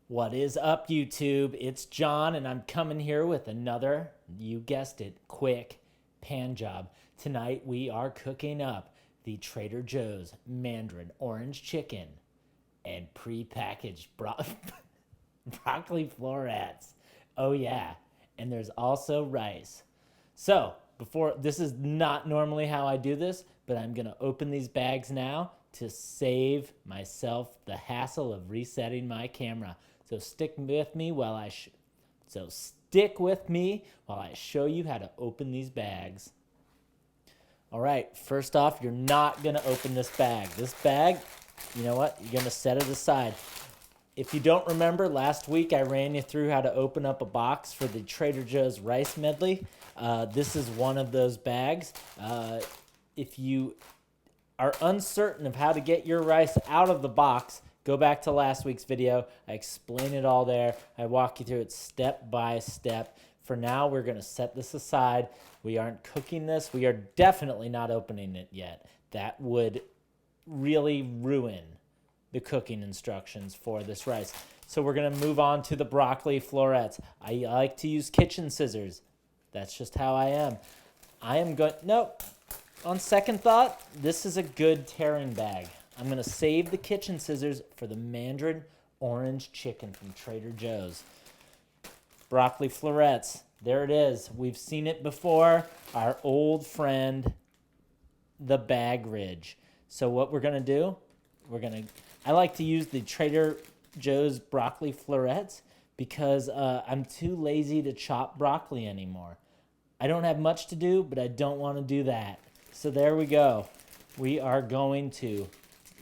What is up, YouTube? It's John, and I'm coming here with another, you guessed it, quick pan job. Tonight, we are cooking up the Trader Joe's Mandarin orange chicken and pre-packaged broccoli florets. Oh, yeah. And there's also rice. So, this is not normally how I do this, but I'm going to open these bags now to save myself the hassle of resetting my camera. So stick with me while I show you how to open these bags. All right, first off, you're not gonna open this bag. This bag, you know what? You're gonna set it aside. If you don't remember, last week I ran you through how to open up a box for the Trader Joe's rice medley. This is one of those bags. If you are uncertain of how to get your rice out of the box, go back to last week's video. I explain it all there. I walk you through it step by step. For now, we're going to set this aside. We aren't cooking this. We are definitely not opening it yet. That would really ruin the cooking instructions for this rice. So we're going to move on to the broccoli florets. I like to use kitchen scissors. That's just how I am. Nope. On second thought, this is a good tearing bag. I'm going to save the kitchen scissors for the Mandarin orange chicken from Trader Joe's. Broccoli florets. There it is. We've seen it before. Our old friend, the bag ridge. So what we're going to do, I like to use the Trader Joe's broccoli florets because I'm too lazy to chop broccoli anymore. I don't have much to do, but I don't want to do that. So there we go. We are going to,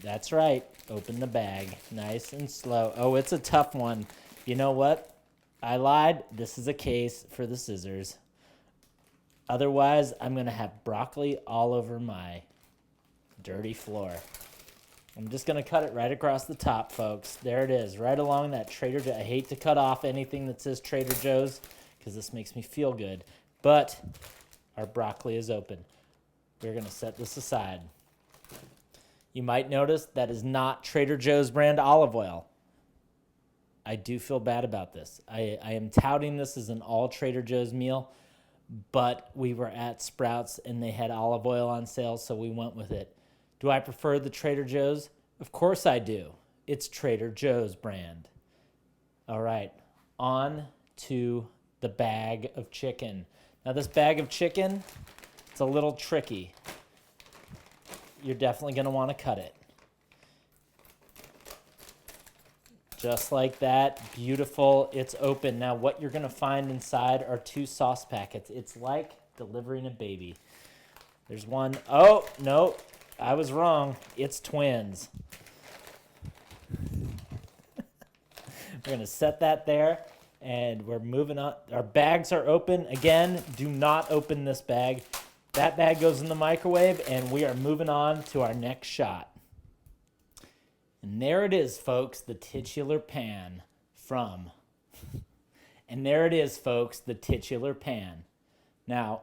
that's right, open the bag nice and slow. Oh, it's a tough one. You know what? I lied. This is a case for the scissors. Otherwise, I'm going to have broccoli all over my dirty floor. I'm just going to cut it right across the top, folks. There it is, right along that Trader Joe's. I hate to cut off anything that says Trader Joe's because this makes me feel good. But our broccoli is open. We're going to set this aside. You might notice that is not Trader Joe's brand olive oil. I do feel bad about this. I am touting this as an all Trader Joe's meal, but we were at Sprouts and they had olive oil on sale, so we went with it. Do I prefer the Trader Joe's? Of course I do. It's Trader Joe's brand. All right, on to the bag of chicken. Now this bag of chicken, it's a little tricky. You're definitely going to want to cut it. Just like that. Beautiful. It's open. Now what you're going to find inside are 2 sauce packets. It's like delivering a baby. There's one. Oh, no. I was wrong. It's twins. We're going to set that there. And we're moving on. Our bags are open. Again, do not open this bag. That bag goes in the microwave, and we are moving on to our next shot. And there it is, folks, the titular pan from. And there it is, folks, the titular pan. Now,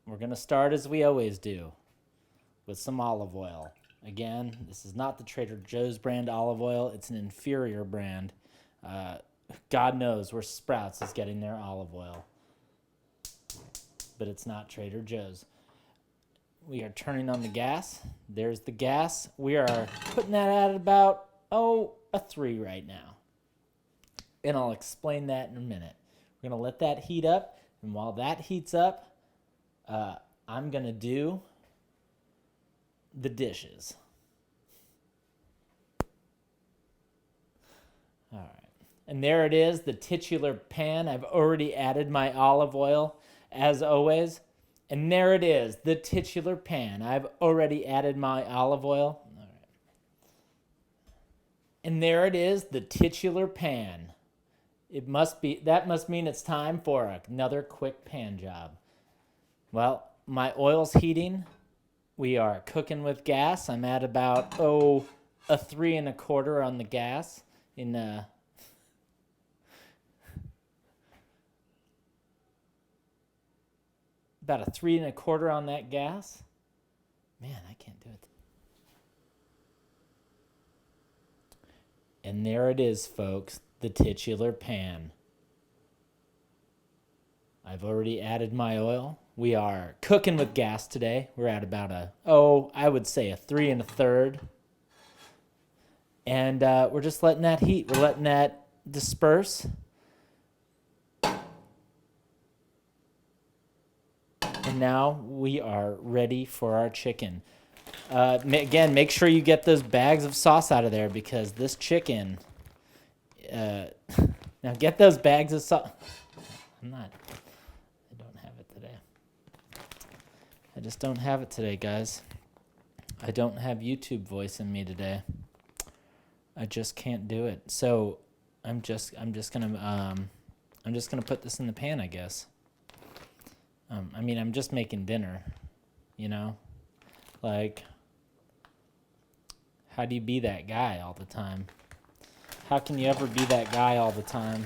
we're going to start as we always do, with some olive oil. Again, this is not the Trader Joe's brand olive oil. It's an inferior brand. God knows where Sprouts is getting their olive oil. But it's not Trader Joe's. We are turning on the gas. There's the gas. We are putting that at about, a 3 right now. And I'll explain that in a minute. We're going to let that heat up. And while that heats up, I'm going to do the dishes. All right. And there it is, the titular pan. I've already added my olive oil, as always. And there it is, the titular pan. I've already added my olive oil. All right. And there it is, the titular pan. That must mean it's time for another quick pan job. Well, my oil's heating. We are cooking with gas. I'm at about, a 3 1/4 on the gas about a 3 1/4 on that gas. Man, I can't do it. And there it is, folks, the titular pan. I've already added my oil. We are cooking with gas today. We're at about I would say a 3 1/3. And we're just letting that heat. We're letting that disperse. And now we are ready for our chicken. Again, make sure you get those bags of sauce out of there because this chicken... now get those bags of sauce... I don't have it today. I just don't have it today, guys. I don't have YouTube voice in me today. I just can't do it. So I'm just gonna put this in the pan, I guess. I'm just making dinner, you know? Like, how do you be that guy all the time? How can you ever be that guy all the time?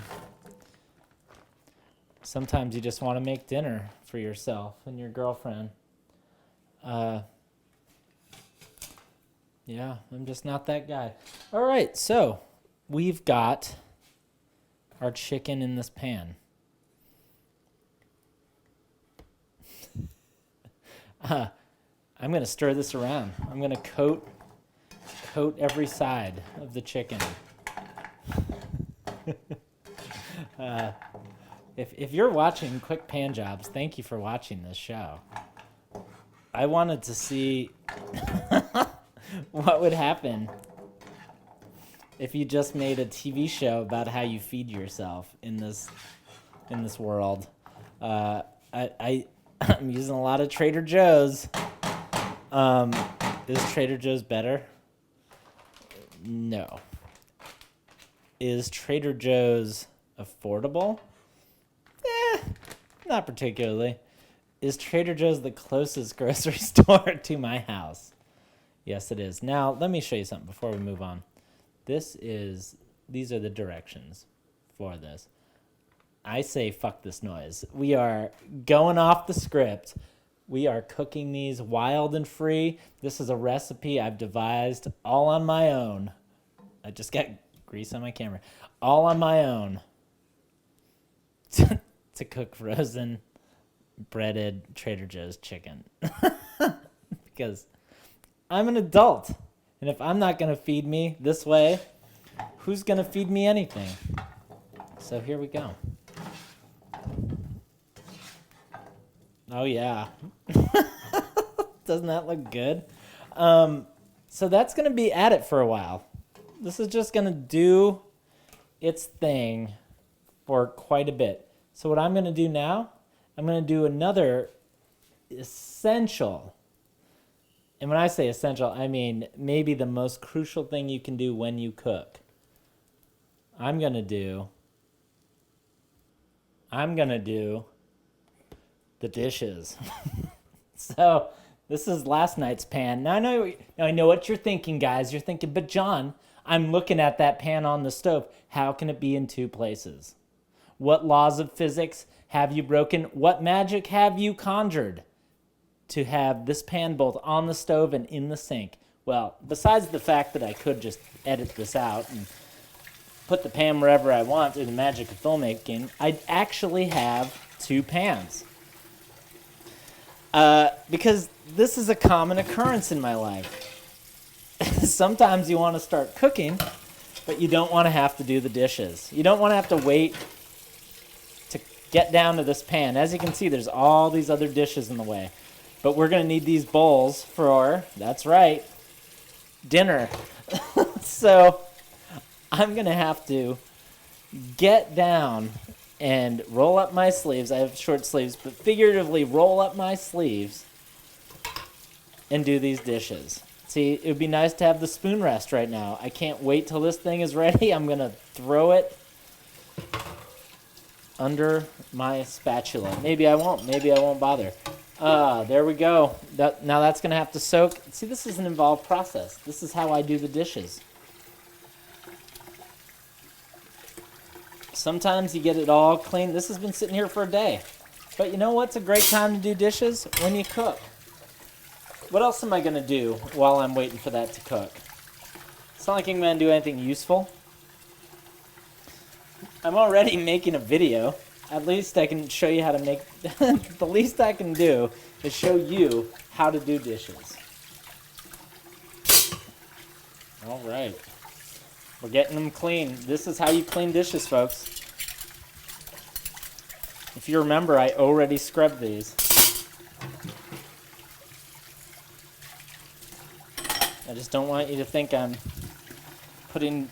Sometimes you just want to make dinner for yourself and your girlfriend. Yeah, I'm just not that guy. All right, so we've got our chicken in this pan. I'm going to stir this around. I'm going to coat every side of the chicken. If you're watching Quick Pan Jobs, thank you for watching this show. I wanted to see what would happen if you just made a TV show about how you feed yourself in this world. I'm using a lot of Trader Joe's. Is Trader Joe's better? No. Is Trader Joe's affordable? Not particularly. Is Trader Joe's the closest grocery store to my house? Yes, it is. Now, let me show you something before we move on. These are the directions for this. I say fuck this noise. We are going off the script. We are cooking these wild and free. This is a recipe I've devised all on my own. I just got grease on my camera. All on my own. To cook frozen, breaded Trader Joe's chicken. Because I'm an adult. And if I'm not going to feed me this way, who's going to feed me anything? So here we go. Oh, yeah. Doesn't that look good? So that's going to be at it for a while. This is just going to do its thing for quite a bit. So what I'm going to do now, I'm going to do another essential. And when I say essential, I mean maybe the most crucial thing you can do when you cook. I'm going to do the dishes. So this is last night's pan. Now I know what you're thinking, guys. You're thinking, but John, I'm looking at that pan on the stove. How can it be in two places? What laws of physics have you broken? What magic have you conjured to have this pan both on the stove and in the sink? Well, besides the fact that I could just edit this out and put the pan wherever I want through the magic of filmmaking, I actually have two pans. Because this is a common occurrence in my life. Sometimes you want to start cooking, but you don't want to have to do the dishes. You don't want to have to wait to get down to this pan. As you can see, there's all these other dishes in the way. But we're going to need these bowls for, that's right, dinner. So I'm going to have to get down and roll up my sleeves. I have short sleeves, but figuratively roll up my sleeves and do these dishes. See, it would be nice to have the spoon rest right now. I can't wait till this thing is ready. I'm going to throw it under my spatula. Maybe I won't. Maybe I won't bother. There we go. Now that's going to have to soak. See, this is an involved process. This is how I do the dishes. Sometimes you get it all clean. This has been sitting here for a day. But you know what's a great time to do dishes? When you cook. What else am I going to do while I'm waiting for that to cook? It's not like I'm going to do anything useful. I'm already making a video. At least I can show you how to make... The least I can do is show you how to do dishes. All right. We're getting them clean. This is how you clean dishes, folks. If you remember, I already scrubbed these. I just don't want you to think I'm putting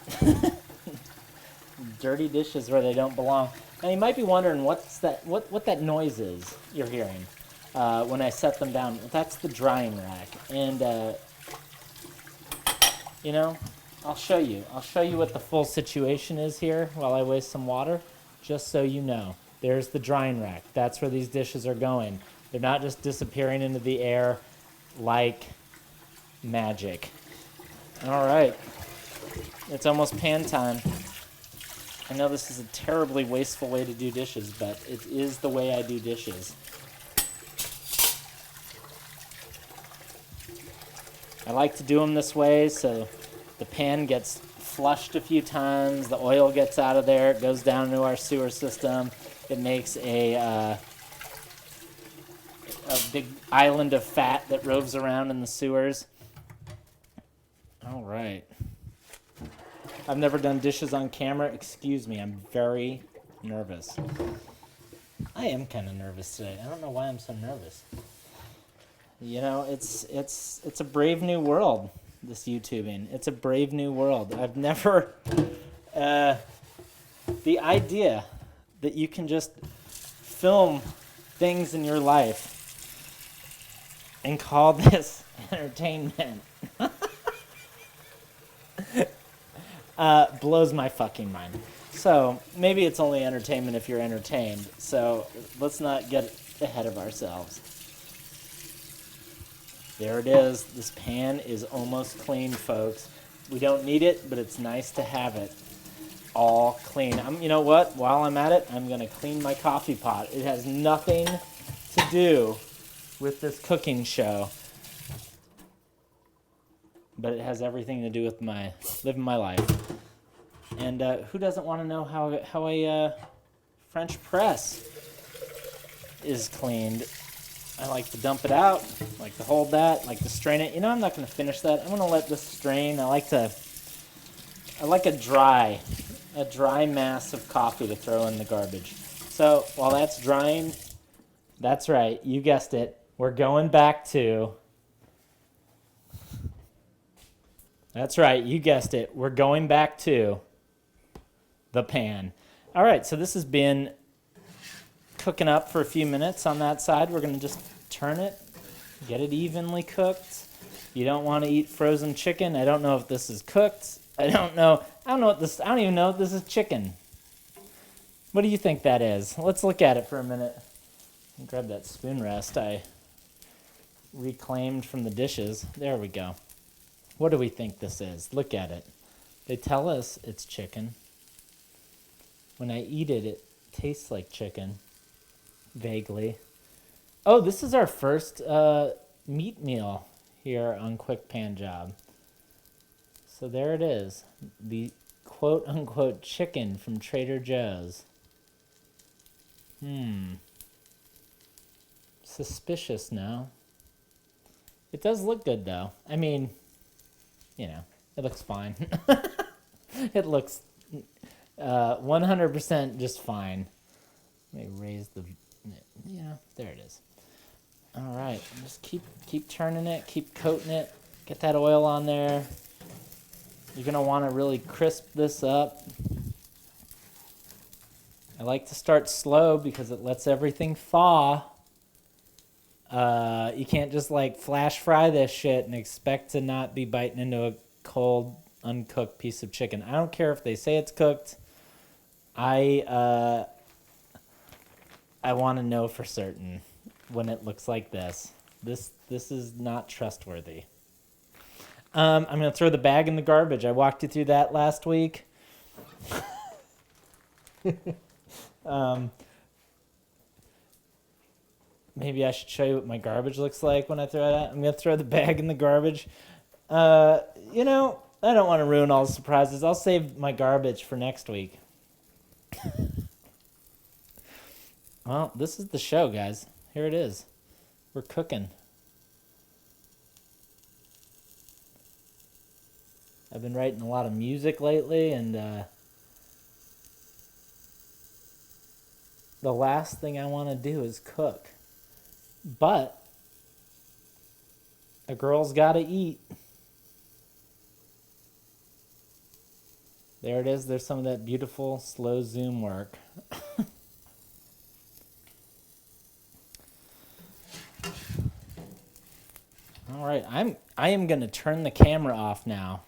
dirty dishes where they don't belong. Now you might be wondering what that noise is you're hearing when I set them down. That's the drying rack, and you know, I'll show you. I'll show you what the full situation is here while I waste some water, just so you know. There's the drying rack. That's where these dishes are going. They're not just disappearing into the air like magic. All right. It's almost pan time. I know this is a terribly wasteful way to do dishes, but it is the way I do dishes. I like to do them this way so the pan gets flushed a few times, the oil gets out of there, it goes down into our sewer system. It makes a big island of fat that roves around in the sewers. All right. I've never done dishes on camera. Excuse me, I'm very nervous. I am kind of nervous today. I don't know why I'm so nervous. You know, it's a brave new world, this YouTubing. It's a brave new world. I've never... the idea that you can just film things in your life and call this entertainment blows my fucking mind. So maybe it's only entertainment if you're entertained. So let's not get ahead of ourselves. There it is. This pan is almost clean, folks. We don't need it, but it's nice to have it all clean. You know what? While I'm at it, I'm going to clean my coffee pot. It has nothing to do with this cooking show, but it has everything to do with my living my life. And who doesn't want to know how a French press is cleaned? I like to dump it out, I like to hold that, I like to strain it. You know, I'm not going to finish that. I'm going to let this strain. I like a dry mass of coffee to throw in the garbage. So while that's drying, that's right, you guessed it, we're going back to... That's right, you guessed it, we're going back to the pan. All right, so this has been cooking up for a few minutes on that side. We're going to just turn it, get it evenly cooked. You don't want to eat frozen chicken. I don't know if this is cooked. I don't even know if this is chicken. What do you think that is? Let's look at it for a minute. Grab that spoon rest I reclaimed from the dishes. There we go. What do we think this is? Look at it. They tell us it's chicken. When I eat it, it tastes like chicken. Vaguely. Oh, this is our first meat meal here on Quick Pan Job. So there it is. The quote-unquote chicken from Trader Joe's. Suspicious now. It does look good, though. I mean, you know, it looks fine. It looks 100% just fine. Let me raise the... Yeah, there it is. All right, just keep turning it, keep coating it, get that oil on there. You're gonna want to really crisp this up. I like to start slow because it lets everything thaw. You can't just like flash fry this shit and expect to not be biting into a cold, uncooked piece of chicken. I don't care if they say it's cooked. I want to know for certain when it looks like this. This is not trustworthy. I'm going to throw the bag in the garbage. I walked you through that last week. Maybe I should show you what my garbage looks like when I throw it out. I'm going to throw the bag in the garbage. You know, I don't want to ruin all the surprises. I'll save my garbage for next week. Well, this is the show, guys. Here it is. We're cooking. I've been writing a lot of music lately, and the last thing I want to do is cook. But a girl's got to eat. There it is. There's some of that beautiful slow zoom work. All right, I am going to turn the camera off now.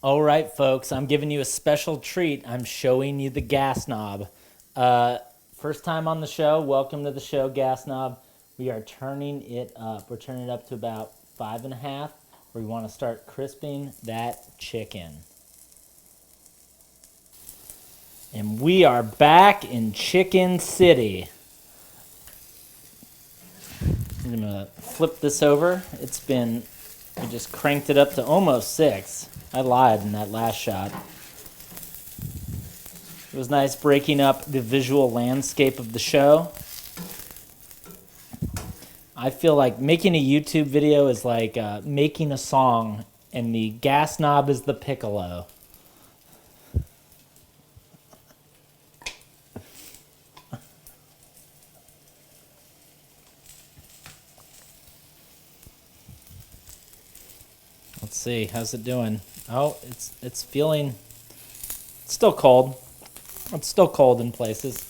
All right, folks, I'm giving you a special treat. I'm showing you the gas knob. First time on the show. Welcome to the show, gas knob. We are turning it up. We're turning it up to about 5.5. We want to start crisping that chicken. And we are back in Chicken City. I'm going to flip this over. We just cranked it up to almost 6. I lied in that last shot. It was nice breaking up the visual landscape of the show. I feel like making a YouTube video is like making a song, and the gas knob is the piccolo. Let's see, how's it doing? Oh, it's feeling still cold. It's still cold in places.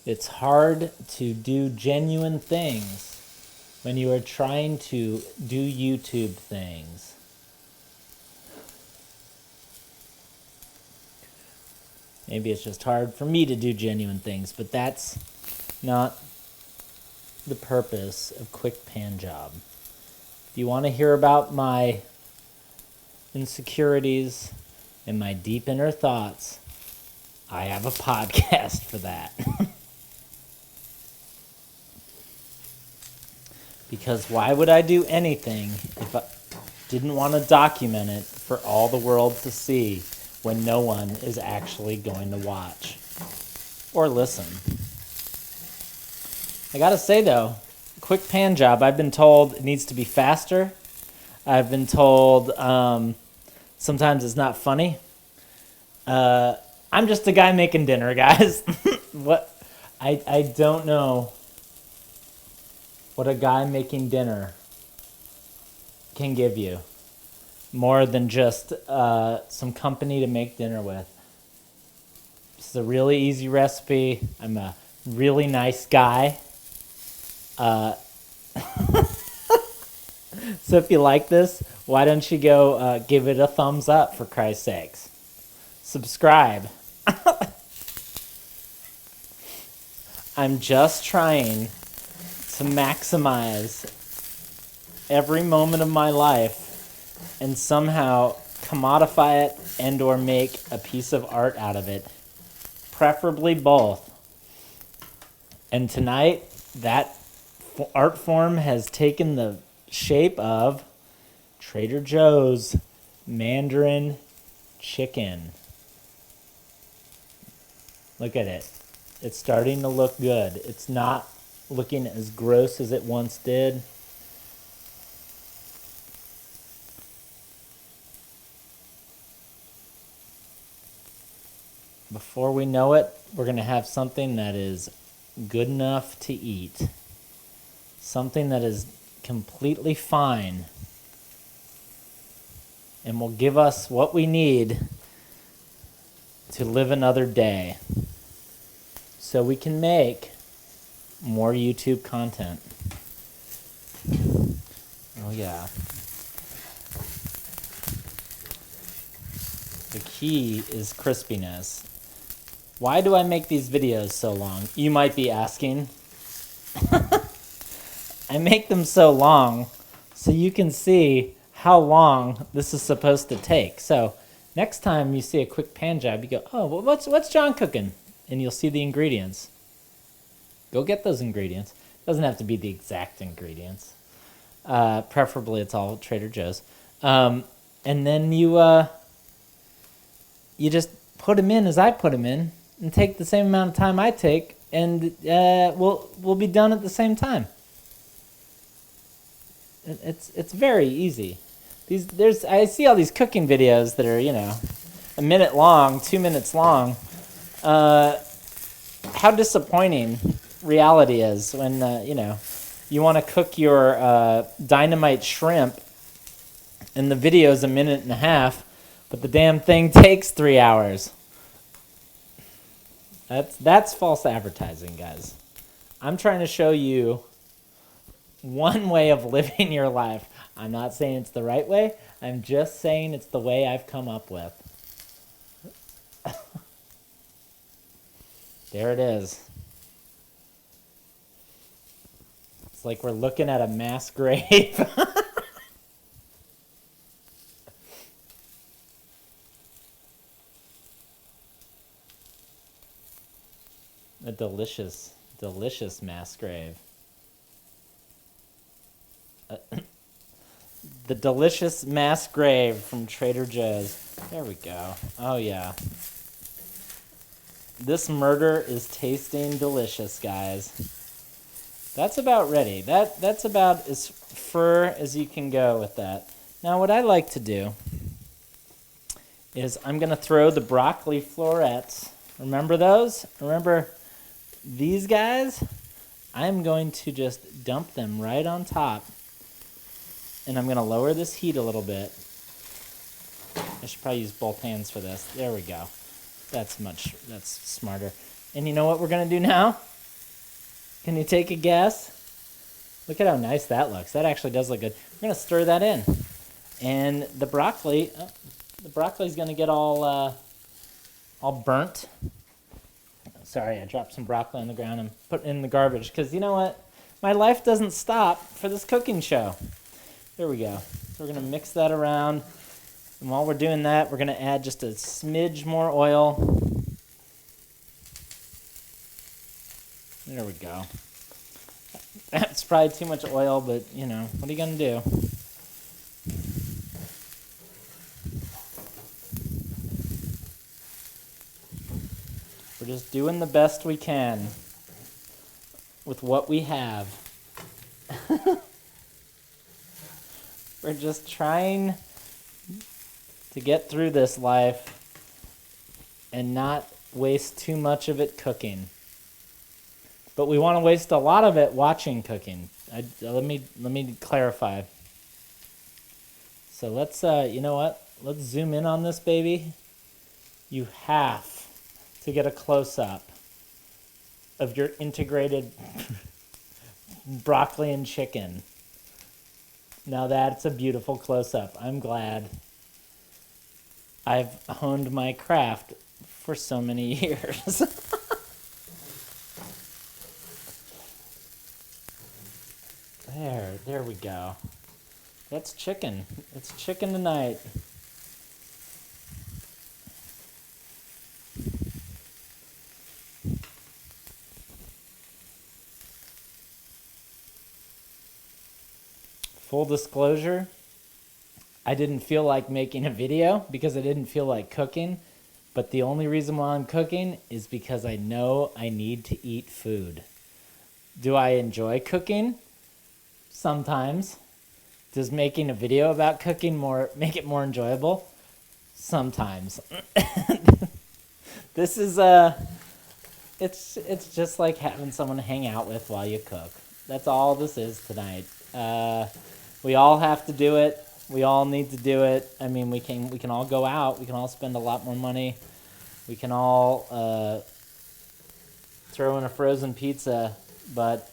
It's hard to do genuine things when you are trying to do YouTube things. Maybe it's just hard for me to do genuine things, but that's not the purpose of Quick Pan Job. If you want to hear about my insecurities and my deep inner thoughts, I have a podcast for that. Because why would I do anything if I didn't want to document it for all the world to see when no one is actually going to watch or listen? I gotta say though, Quick Pan Job, I've been told it needs to be faster. I've been told sometimes it's not funny. I'm just a guy making dinner, guys. I don't know what a guy making dinner can give you more than just some company to make dinner with. This is a really easy recipe. I'm a really nice guy. So if you like this, why don't you go give it a thumbs up, for Christ's sakes. Subscribe. I'm just trying to maximize every moment of my life and somehow commodify it and or make a piece of art out of it, preferably both. And tonight, that art form has taken the shape of Trader Joe's Mandarin chicken. Look at it. It's starting to look good. It's not looking as gross as it once did. Before we know it, we're going to have something that is good enough to eat. Something that is completely fine and will give us what we need to live another day so we can make more YouTube content. Oh yeah. The key is crispiness. Why do I make these videos so long? You might be asking. I make them so long so you can see how long this is supposed to take. So next time you see a Quick Pan Job, you go, oh, well, what's John cooking? And you'll see the ingredients. Go get those ingredients. Doesn't have to be the exact ingredients. Preferably it's all Trader Joe's. And then you just put them in as I put them in, and take the same amount of time I take, and we'll be done at the same time. It's very easy. I see all these cooking videos that are a minute long, 2 minutes long. How disappointing reality is when you want to cook your dynamite shrimp, and the video is a minute and a half, but the damn thing takes 3 hours. That's false advertising, guys. I'm trying to show you one way of living your life. I'm not saying it's the right way. I'm just saying it's the way I've come up with. There it is. It's like we're looking at a mass grave. A delicious, delicious mass grave. The delicious mass grave from Trader Joe's. There we go. Oh, yeah. This murder is tasting delicious, guys. That's about ready. That's about as fur as you can go with that. Now, what I like to do is I'm going to throw the broccoli florets. Remember those? Remember these guys? I'm going to just dump them right on top. And I'm going to lower this heat a little bit. I should probably use both hands for this. There we go. That's smarter. And you know what we're going to do now? Can you take a guess? Look at how nice that looks. That actually does look good. We're going to stir that in. And the broccoli's going to get all burnt. Sorry, I dropped some broccoli on the ground and put it in the garbage. Because you know what? My life doesn't stop for this cooking show. There we go. So we're going to mix that around. And while we're doing that, we're going to add just a smidge more oil. There we go. That's probably too much oil, but, what are you going to do? We're just doing the best we can with what we have. We're just trying to get through this life and not waste too much of it cooking. But we want to waste a lot of it watching cooking. Let me clarify. So let's you know what? Let's zoom in on this baby. You have to get a close-up of your integrated broccoli and chicken. Now that's a beautiful close-up. I'm glad I've honed my craft for so many years. There we go. That's chicken. It's chicken tonight. Full disclosure, I didn't feel like making a video because I didn't feel like cooking, but the only reason why I'm cooking is because I know I need to eat food. Do I enjoy cooking? Sometimes. Does making a video about cooking make it more enjoyable? Sometimes. This is it's just like having someone to hang out with while you cook. That's all this is tonight. We all have to do it. We all need to do it. I mean, we can all go out. We can all spend a lot more money. We can all throw in a frozen pizza. But,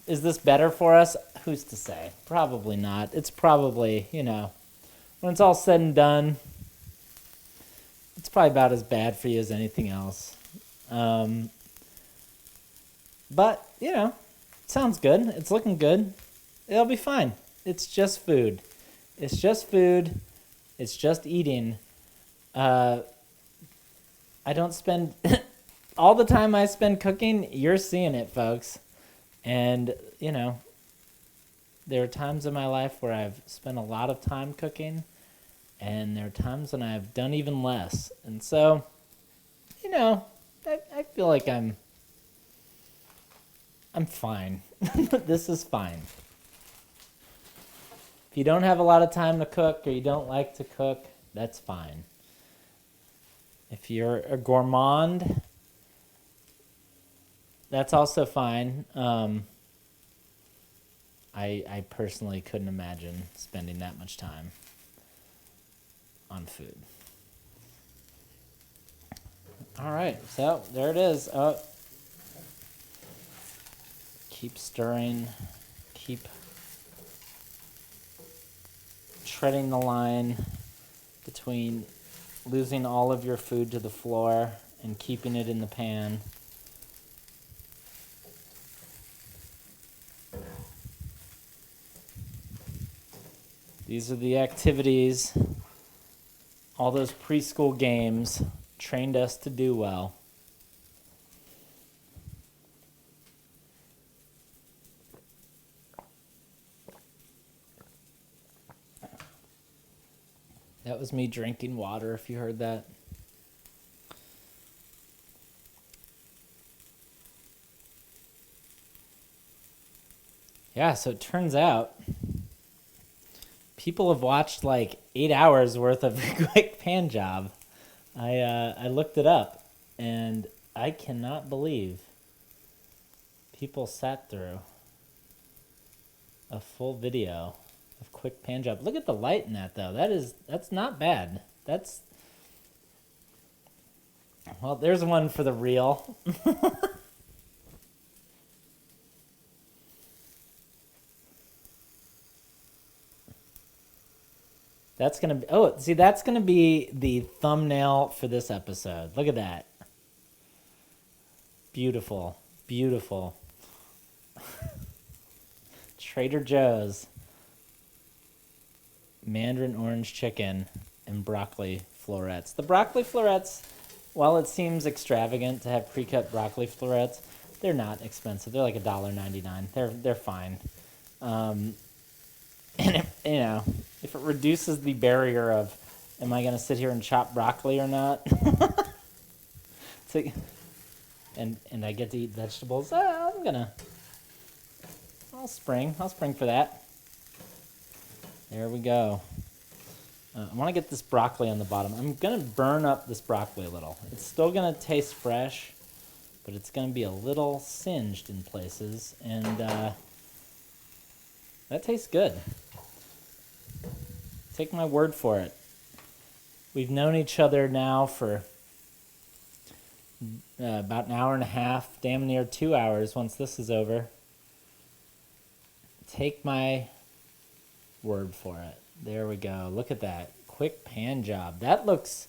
is this better for us? Who's to say? Probably not. It's probably, when it's all said and done, it's probably about as bad for you as anything else. But, sounds good. It's looking good. It'll be fine. It's just food. It's just food. It's just eating. I don't spend... all the time I spend cooking, you're seeing it, folks. And, you know, there are times in my life where I've spent a lot of time cooking, and there are times when I've done even less. And so, you know, I feel like I'm fine. This is fine. If you don't have a lot of time to cook or you don't like to cook, that's fine. If you're a gourmand, that's also fine. I personally couldn't imagine spending that much time on food. All right, so there it is. Keep stirring, keep treading the line between losing all of your food to the floor and keeping it in the pan. These are the activities, all those preschool games trained us to do well. That was me drinking water, if you heard that. Yeah, so it turns out people have watched like 8 hours worth of Quick Pan Job. I looked it up, and I cannot believe people sat through a full video of Quick Pan Job. Look at the light in that, though. That's not bad. Well, there's one for the reel. That's gonna be, that's gonna be the thumbnail for this episode. Look at that. Beautiful, beautiful. Trader Joe's Mandarin orange chicken and broccoli florets. The broccoli florets, while it seems extravagant to have pre-cut broccoli florets, they're not expensive. They're like $1.99. They're fine. And if it reduces the barrier of, am I going to sit here and chop broccoli or not? And I get to eat vegetables. I'll spring for that. There we go. I want to get this broccoli on the bottom. I'm going to burn up this broccoli a little. It's still going to taste fresh, but it's going to be a little singed in places, and that tastes good. Take my word for it. We've known each other now for about an hour and a half, damn near 2 hours once this is over. Take my word for it. There we go. Look at that. Quick Pan Job. That looks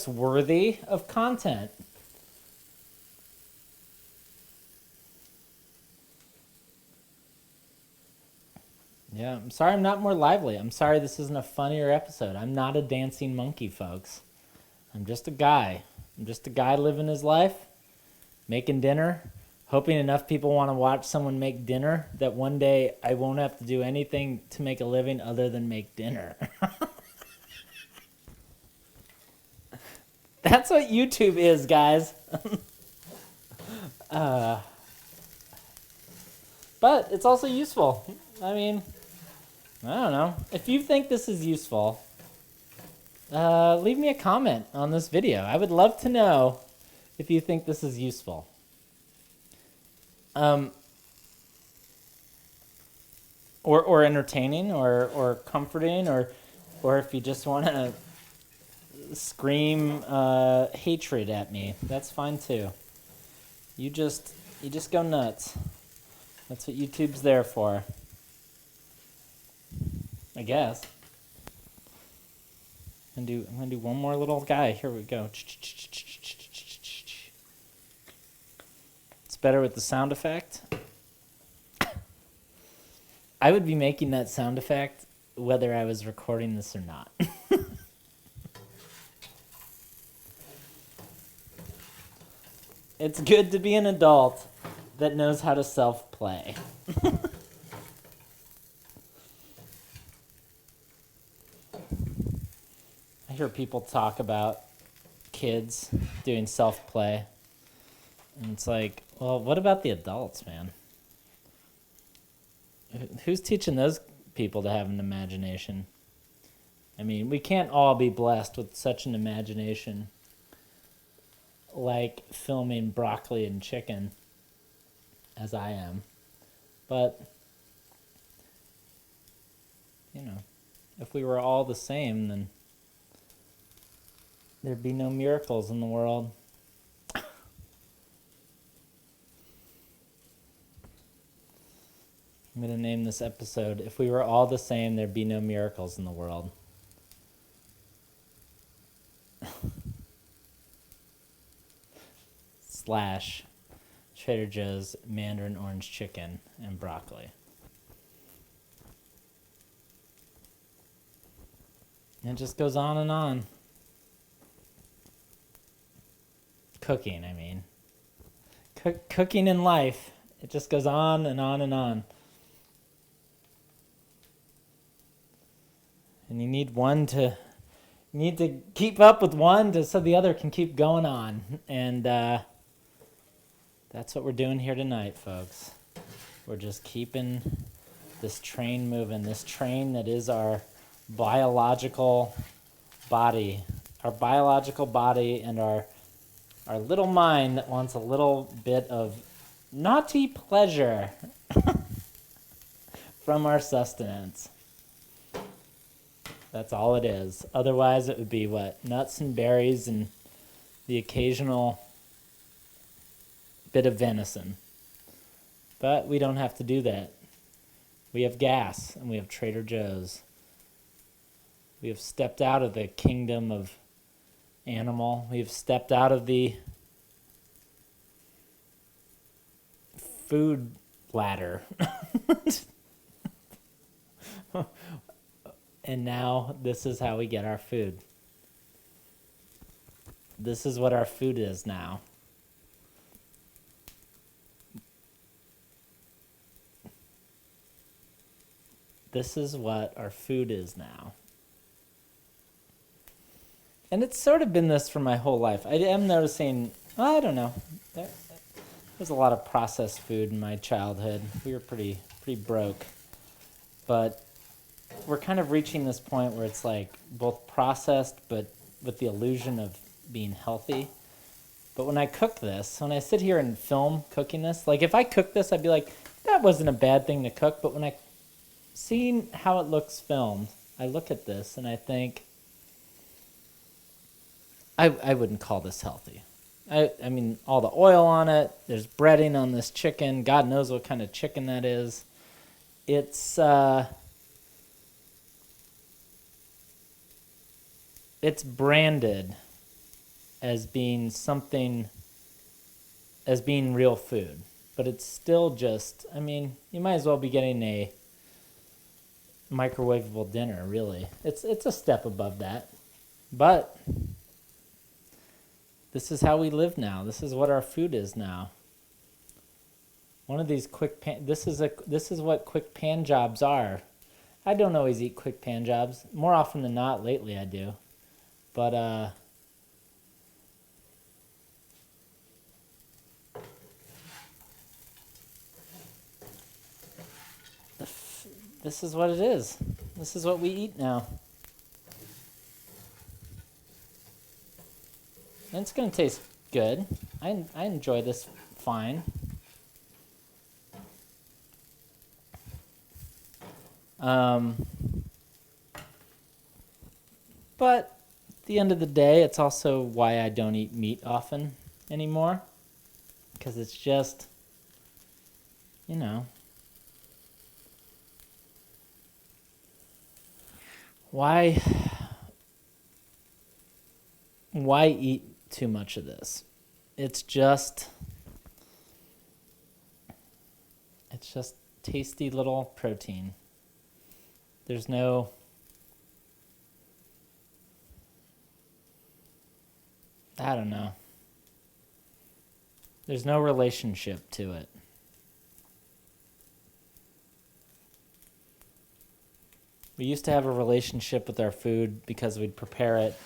worthy of content. Yeah, I'm sorry I'm not more lively. I'm sorry this isn't a funnier episode. I'm not a dancing monkey, folks. I'm just a guy. I'm just a guy living his life, making dinner, hoping enough people want to watch someone make dinner that one day I won't have to do anything to make a living other than make dinner. That's what YouTube is, guys. But it's also useful. I mean, I don't know. If you think this is useful, leave me a comment on this video. I would love to know if you think this is useful. Or entertaining, or comforting, or if you just want to scream hatred at me, that's fine too. You just go nuts. That's what YouTube's there for, I guess. I'm gonna do one more little guy. Here we go. It's better with the sound effect. I would be making that sound effect whether I was recording this or not. It's good to be an adult. that knows how to self-play. I hear people talk about kids doing self-play. And it's like, well, what about the adults, man? Who's teaching those people to have an imagination? I mean, we can't all be blessed with such an imagination like filming broccoli and chicken as I am. But, you know, if we were all the same, then there'd be no miracles in the world. I'm going to name this episode, If We Were All the Same, There'd Be No Miracles in the World. / Trader Joe's Mandarin orange chicken and broccoli. And it just goes on and on. Cooking, I mean. Cooking in life. It just goes on and on and on. And you need to keep up with one so the other can keep going on. And that's what we're doing here tonight, folks. We're just keeping this train moving, this train that is our biological body. Our biological body and our little mind that wants a little bit of naughty pleasure from our sustenance. That's all it is. Otherwise, it would be what? Nuts and berries and the occasional bit of venison. But we don't have to do that. We have gas and we have Trader Joe's. We have stepped out of the kingdom of animal. We have stepped out of the food ladder. And now this is how we get our food. This is what our food is now. This is what our food is now. And it's sort of been this for my whole life. I am noticing, I don't know, there's a lot of processed food in my childhood. We were pretty broke. But we're kind of reaching this point where it's like both processed but with the illusion of being healthy. But when I cook this, when I sit here and film cooking this, like if I cook this, I'd be like, that wasn't a bad thing to cook. But when I seeing how it looks filmed, I look at this and I think, I wouldn't call this healthy. I mean, all the oil on it, there's breading on this chicken. God knows what kind of chicken that is. It's branded as being something, as being real food. But it's still just, I mean, you might as well be getting a microwavable dinner, really. It's a step above that. But this is how we live now. This is what our food is now. One of these quick pan, this is what quick pan jobs are. I don't always eat quick pan jobs. More often than not, lately I do. But this is what it is. This is what we eat now. And it's going to taste good. I enjoy this fine. But at the end of the day, it's also why I don't eat meat often anymore. Because it's just, you know, why eat too much of this? It's just tasty little protein. There's no, I don't know. There's no relationship to it. We used to have a relationship with our food because we'd prepare it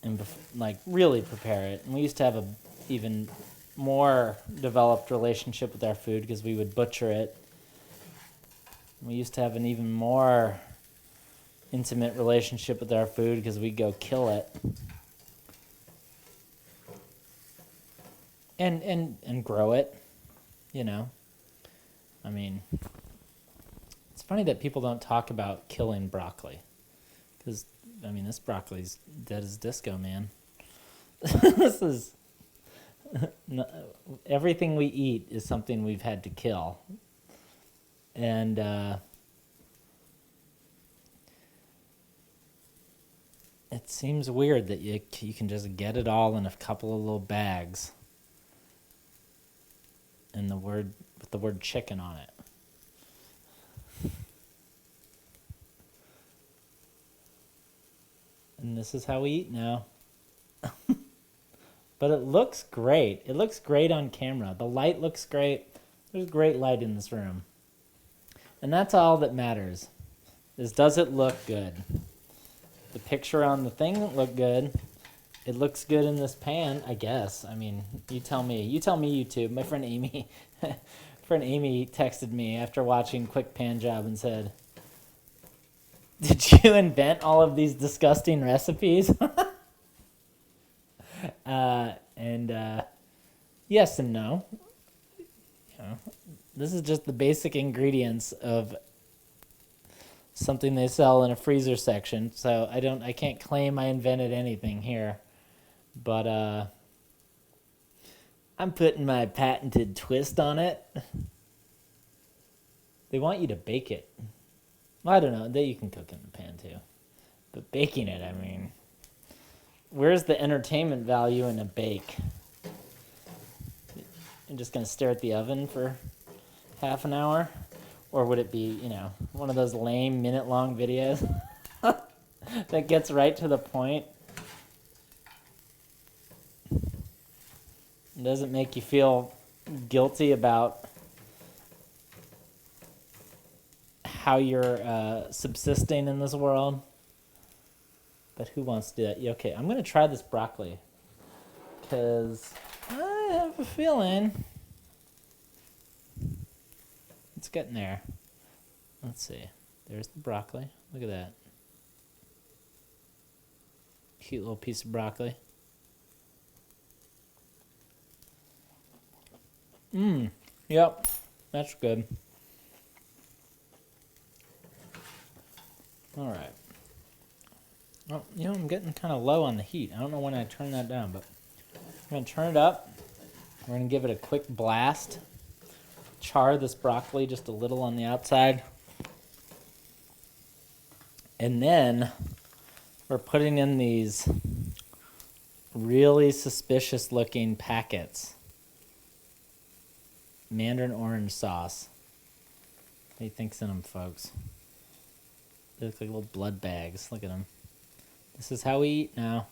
and like really prepare it. And we used to have a even more developed relationship with our food because we would butcher it. We used to have an even more intimate relationship with our food because we'd go kill it. And grow it, you know. I mean, it's funny that people don't talk about killing broccoli. Because, I mean, this broccoli's dead as disco, man. This is... everything we eat is something we've had to kill. And, it seems weird that you can just get it all in a couple of little bags. And with the word chicken on it. And this is how we eat now. But it looks great. It looks great on camera. The light looks great. There's great light in this room. And that's all that matters. Is does it look good? The picture on the thing looked good. It looks good in this pan, I guess. I mean, you tell me. You tell me, YouTube. My friend Amy, texted me after watching Quick Pan Job and said, "Did you invent all of these disgusting recipes?" Yes and no. You know, this is just the basic ingredients of something they sell in a freezer section. So I can't claim I invented anything here. But I'm putting my patented twist on it. They want you to bake it. Well, I don't know. You can cook it in the pan too. But baking it, I mean, where's the entertainment value in a bake? You're just going to stare at the oven for half an hour? Or would it be, one of those lame minute-long videos that gets right to the point? It doesn't make you feel guilty about how you're subsisting in this world. But who wants to do that? Okay, I'm going to try this broccoli because I have a feeling it's getting there. Let's see. There's the broccoli. Look at that. Cute little piece of broccoli. Yep, that's good. All right. Well, I'm getting kind of low on the heat. I don't know when I turn that down, but I'm going to turn it up. We're going to give it a quick blast. Char this broccoli just a little on the outside. And then we're putting in these really suspicious looking packets. Mandarin orange sauce. What do you think's in them, folks? They look like little blood bags. Look at them. This is how we eat now.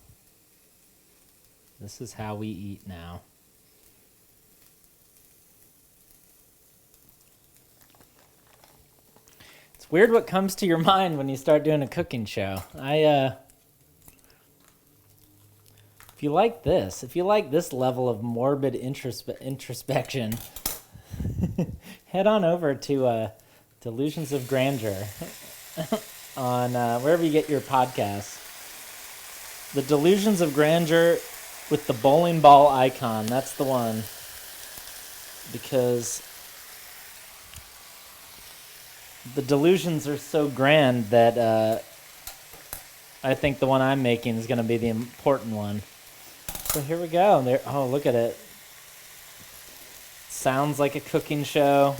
This is how we eat now. It's weird what comes to your mind when you start doing a cooking show. If you like this level of morbid introspection, head on over to Delusions of Grandeur on wherever you get your podcasts. The Delusions of Grandeur with the bowling ball icon. That's the one. Because the delusions are so grand that I think the one I'm making is going to be the important one. So here we go. Oh, look at it. Sounds like a cooking show.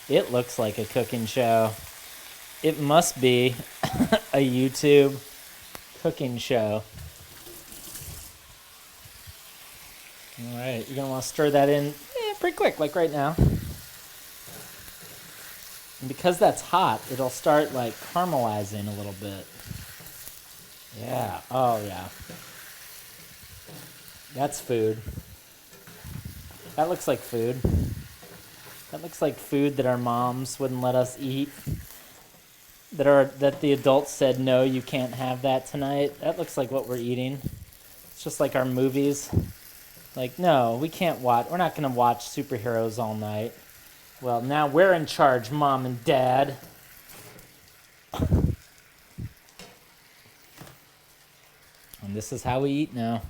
It looks like a cooking show. It must be a YouTube cooking show. All right, you're going to want to stir that in pretty quick, like right now. And because that's hot, it'll start like caramelizing a little bit. Yeah, oh yeah. That's food. That looks like food. That looks like food that our moms wouldn't let us eat. that the adults said no, you can't have that tonight. That looks like what we're eating. It's just like our movies. Like, no, we can't watch. We're not going to watch superheroes all night. Well, now we're in charge, Mom and Dad. And this is how we eat now.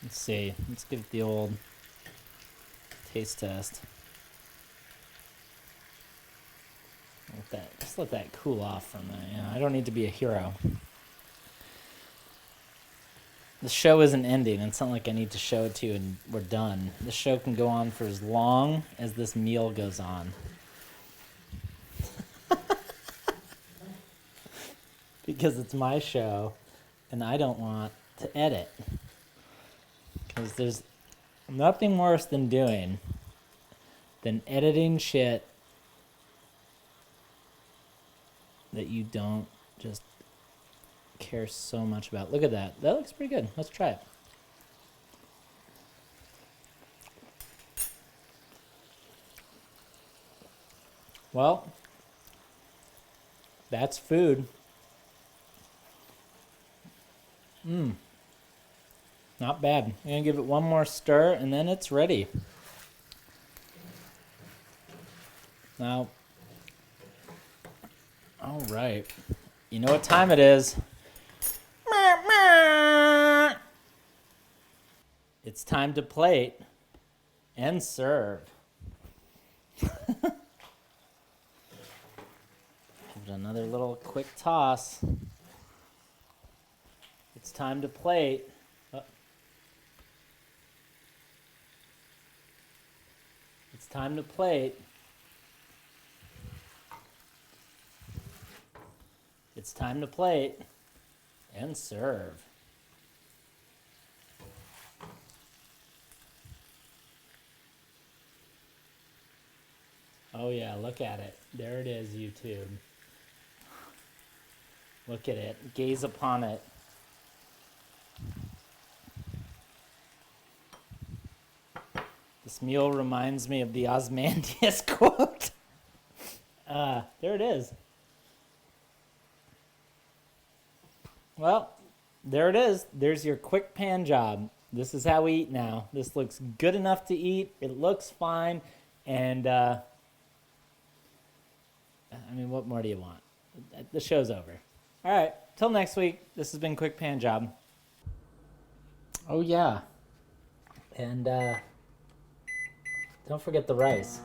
Let's see. Let's give it the old taste test. Just let that cool off from that. You know, I don't need to be a hero. The show isn't ending. It's not like I need to show it to you and we're done. The show can go on for as long as this meal goes on. Because it's my show and I don't want to edit. Because there's nothing worse than editing shit that you don't just care so much about. Look at that. That looks pretty good. Let's try it. Well, that's food. Not bad. I'm going to give it one more stir and then it's ready. Now, all right. You know what time it is. It's time to plate and serve. Give it another little quick toss. It's time to plate. It's time to plate. It's time to plate and serve. Oh yeah, look at it. There it is, YouTube. Look at it. Gaze upon it. This meal reminds me of the Osmandius quote. There it is. Well, there it is. There's your quick pan job. This is how we eat now. This looks good enough to eat. It looks fine. And, I mean, what more do you want? The show's over. All right. Till next week. This has been Quick Pan Job. Oh, yeah. And, don't forget the rice.